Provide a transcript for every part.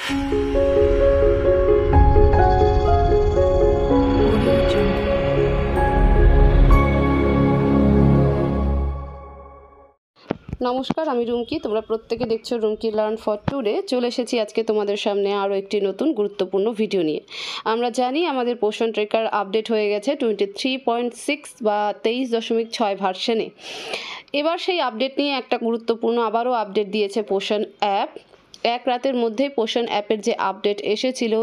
নমস্কার, আমি রুমকি। তোমরা প্রত্যেকে দেখছো রুমকি লার্ন ফর টুডে। চলে এসেছি আজকে তোমাদের সামনে আরও একটি নতুন গুরুত্বপূর্ণ ভিডিও নিয়ে। আমরা জানি আমাদের পোষণ ট্রেকার আপডেট হয়ে গেছে 23.6 বা 23.6 ভার্সনে। এবার সেই আপডেট নিয়ে একটা গুরুত্বপূর্ণ আবারও আপডেট দিয়েছে পোষণ অ্যাপ। এক রাতের মধ্যেই পোষণ অ্যাপের যে আপডেট এসেছিল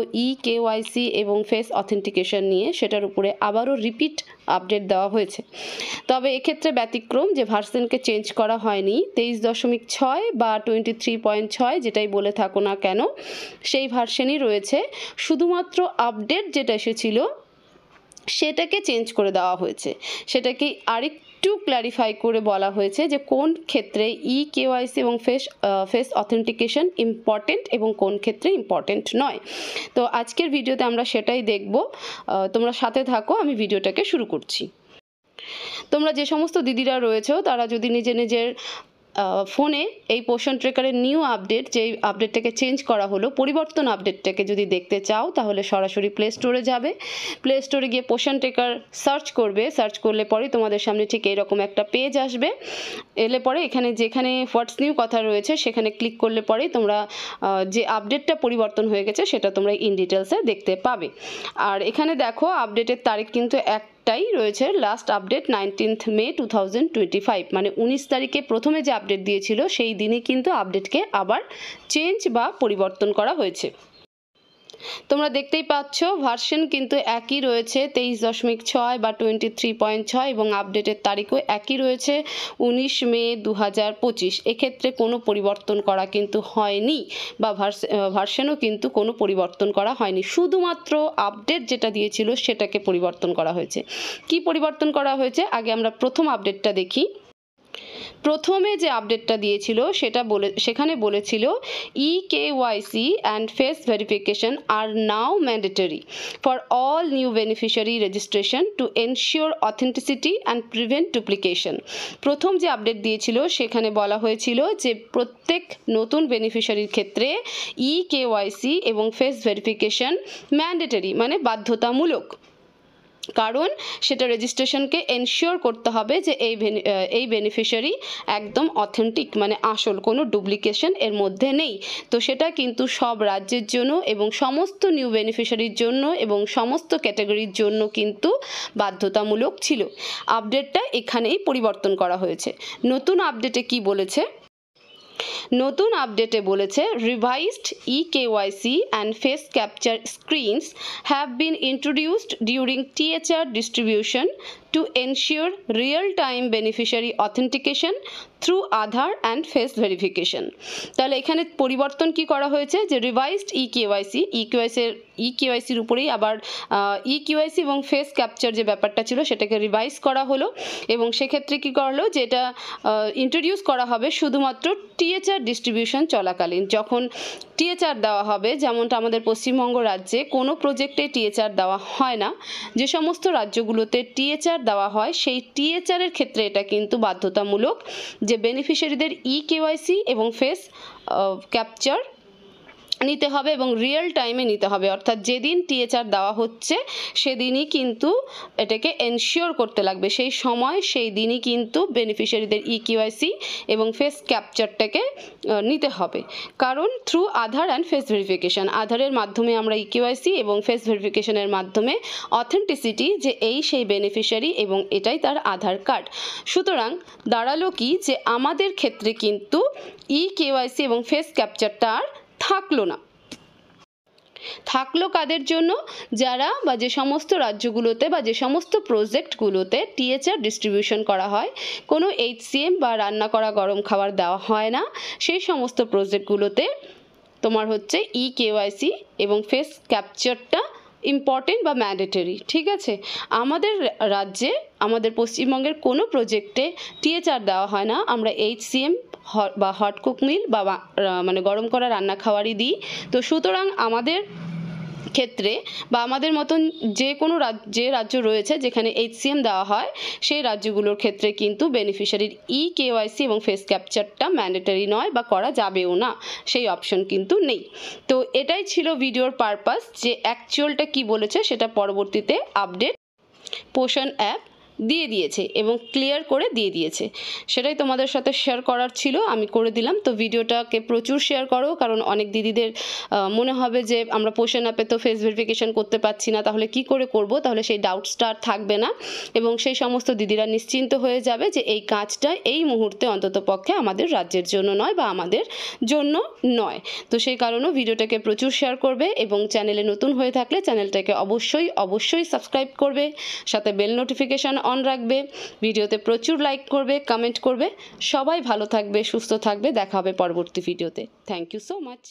KYC এবং ফেস অথেন্টিকেশন নিয়ে, সেটার উপরে আবারও রিপিট আপডেট দেওয়া হয়েছে। তবে এক্ষেত্রে ব্যতিক্রম যে ভার্সনকে চেঞ্জ করা হয়নি। 23.6 বা 23.6 যেটাই বলে থাকো না কেন, সেই ভার্সনই রয়েছে। শুধুমাত্র আপডেট যেটা এসেছিল সেটাকে চেঞ্জ করে দেওয়া হয়েছে। সেটাকে আরেকটু ক্ল্যারিফাই করে বলা হয়েছে যে কোন ক্ষেত্রে KYC এবং ফেস অথেন্টিকেশন ইম্পর্টেন্ট এবং কোন ক্ষেত্রে ইম্পর্টেন্ট নয়। তো আজকের ভিডিওতে আমরা সেটাই দেখব। তোমরা সাথে থাকো, আমি ভিডিওটাকে শুরু করছি। তোমরা যে সমস্ত দিদিরা রয়েছে তারা যদি নিজের ফোনে এই পোষণ ট্রেকারের নিউ আপডেট, যে আপডেটটাকে চেঞ্জ করা হলো, পরিবর্তন আপডেটটাকে যদি দেখতে চাও, তাহলে সরাসরি প্লে স্টোরে যাবে। প্লে স্টোরে গিয়ে পোষণ ট্রেকার সার্চ করবে। সার্চ করলে পরে তোমাদের সামনে ঠিক এরকম একটা পেজ আসবে। এলে পরে যেখানে হোয়াটস নিউ কথা রয়েছে সেখানে ক্লিক করলে পরেই তোমরা যে আপডেটটা পরিবর্তন হয়ে গেছে সেটা তোমরা ইন ডিটেলসে দেখতে পাবে। আর এখানে দেখো আপডেটের তারিখ কিন্তু একটাই রয়েছে, লাস্ট আপডেট 19 মে 2025, মানে 19 তারিখে প্রথমে যে আপডেট দিয়েছিল সেই দিনই কিন্তু আপডেটকে আবার চেঞ্জ বা পরিবর্তন করা হয়েছে। তোমরা দেখতেই পাচ্ছ ভার্সন কিন্তু একই রয়েছে 23.6 বা 23.6 এবং আপডেটের তারিখও একই রয়েছে 19 মে 2025। এক্ষেত্রে কোনো পরিবর্তন করা কিন্তু হয়নি বা ভার্সনও কিন্তু কোনো পরিবর্তন করা হয়নি। শুধুমাত্র আপডেট যেটা দিয়েছিল সেটাকে পরিবর্তন করা হয়েছে। কি পরিবর্তন করা হয়েছে আগে আমরা প্রথম আপডেটটা দেখি। প্রথমে যে আপডেটটা দিয়েছিল সেখানে বলেছিল KYC and face verification are now mandatory for all new beneficiary registration to ensure authenticity and prevent duplication. প্রথম যে আপডেট দিয়েছিল সেখানে বলা হয়েছিল যে প্রত্যেক নতুন বেনিফিশিয়ারির ক্ষেত্রে KYC এবং ফেস ভেরিফিকেশন ম্যান্ডেটরি, মানে বাধ্যতামূলক। কারণ সেটা রেজিস্ট্রেশনকে এনশিওর করতে হবে যে এই বেনিফিশিয়ারি একদম অথেন্টিক, মানে আসল, কোনো ডুপ্লিকেশন এর মধ্যে নেই। তো সেটা কিন্তু সব রাজ্যের জন্য এবং সমস্ত নিউ বেনিফিশিয়ারির জন্য এবং সমস্ত ক্যাটাগরির জন্য কিন্তু বাধ্যতামূলক ছিল। আপডেটটা এখানেই পরিবর্তন করা হয়েছে। নতুন আপডেটে কি বলেছে? নতুন আপডেটে বলেছে revised KYC and face capture screens have been introduced during THR distribution to ensure real-time beneficiary authentication through Aadhaar and face verification. তাহলে এখানে পরিবর্তন কি করা হয়েছে যে রিভাইজড EKYCর উপরেই আবার KYC এবং ফেস ক্যাপচার যে ব্যাপারটা ছিল সেটাকে রিভাইজ করা হলো। এবং সেক্ষেত্রে কি করলো, যেটা ইন্ট্রোডিউস করা হবে শুধুমাত্র THR ডিস্ট্রিবিউশন চলাকালীন। যখন THR দেওয়া হবে, যেমনটা আমাদের পশ্চিমবঙ্গ রাজ্যে কোনো প্রজেক্টে THR দেওয়া হয় না, যে সমস্ত রাজ্যগুলোতে THR দেওয়া হয় সেই THR এর ক্ষেত্রে এটা কিন্তু বাধ্যতামূলক যে বেনিফিশিয়ারিদের KYC এবং ফেস ক্যাপচার নিতে হবে এবং রিয়েল টাইমে নিতে হবে। অর্থাৎ যেদিন THR দেওয়া হচ্ছে সেদিনই কিন্তু এটাকে এনশিওর করতে লাগবে, সেই সময় সেই দিনই কিন্তু বেনিফিশিয়ারিদের KYC এবং ফেস ক্যাপচারটাকে নিতে হবে। কারণ through Aadhaar and face verification, আধারের মাধ্যমে আমরা KYC এবং ফেস ভেরিফিকেশনের মাধ্যমে অথেন্টিসিটি যে সেই বেনিফিশিয়ারি এবং এটাই তার আধার কার্ড। সুতরাং দাঁড়ালো কি, যে আমাদের ক্ষেত্রে কিন্তু KYC এবং ফেস ক্যাপচারটা আর থাকলো না। থাকলো কাদের জন্য? যারা বা যে সমস্ত রাজ্যগুলোতে বা যে সমস্ত প্রজেক্টগুলোতে THR ডিস্ট্রিবিউশন করা হয়, কোনো HCM বা রান্না করা গরম খাবার দেওয়া হয় না, সেই সমস্ত প্রজেক্টগুলোতে তোমার হচ্ছে KYC এবং ফেস ক্যাপচারটা ইম্পর্টেন্ট বা ম্যান্ডেটরি। ঠিক আছে, আমাদের রাজ্যে, আমাদের পশ্চিমবঙ্গের কোনো প্রজেক্টে THR দেওয়া হয় না। আমরা HCM বা হট কুক মিল বা মানে গরম করা রান্না খাওয়ারই দিই। তো সুতরাং আমাদের ক্ষেত্রে বা আমাদের মতন যে কোনো যে রাজ্য রয়েছে যেখানে HCM দেওয়া হয় সেই রাজ্যগুলোর ক্ষেত্রে কিন্তু বেনিফিশিয়ারির KYC এবং ফেস ক্যাপচারটা ম্যান্ডেটরি নয় বা করা যাবেও না, সেই অপশন কিন্তু নেই। তো এটাই ছিল ভিডিওর পারপাস, যে অ্যাকচুয়ালটা কি বলেছে সেটা পরবর্তীতে আপডেট পোষণ অ্যাপ দিয়ে দিয়েছে এবং ক্লিয়ার করে দিয়ে দিয়েছে, সেটাই তোমাদের সাথে শেয়ার করার ছিল, আমি করে দিলাম। তো ভিডিওটাকে প্রচুর শেয়ার করো, কারণ অনেক দিদিদের মনে হবে যে আমরা পোষণ অ্যাপে তো ফেস ভেরিফিকেশন করতে পারছি না, তাহলে কি করে করব, তাহলে সেই ডাউটসটা আর থাকবে না এবং সেই সমস্ত দিদিরা নিশ্চিন্ত হয়ে যাবে যে এই কাজটা এই মুহূর্তে অন্তত পক্ষে আমাদের রাজ্যের জন্য নয় বা আমাদের জন্য নয়। তো সেই কারণেও ভিডিওটাকে প্রচুর শেয়ার করবে এবং চ্যানেলে নতুন হয়ে থাকলে চ্যানেলটাকে অবশ্যই সাবস্ক্রাইব করবে, সাথে বেল নোটিফিকেশন অন রাখবে, ভিডিওতে প্রচুর লাইক করবে, কমেন্ট করবে। সবাই ভালো থাকবে, সুস্থ থাকবে, দেখা হবে পরবর্তী ভিডিওতে। Thank you so much.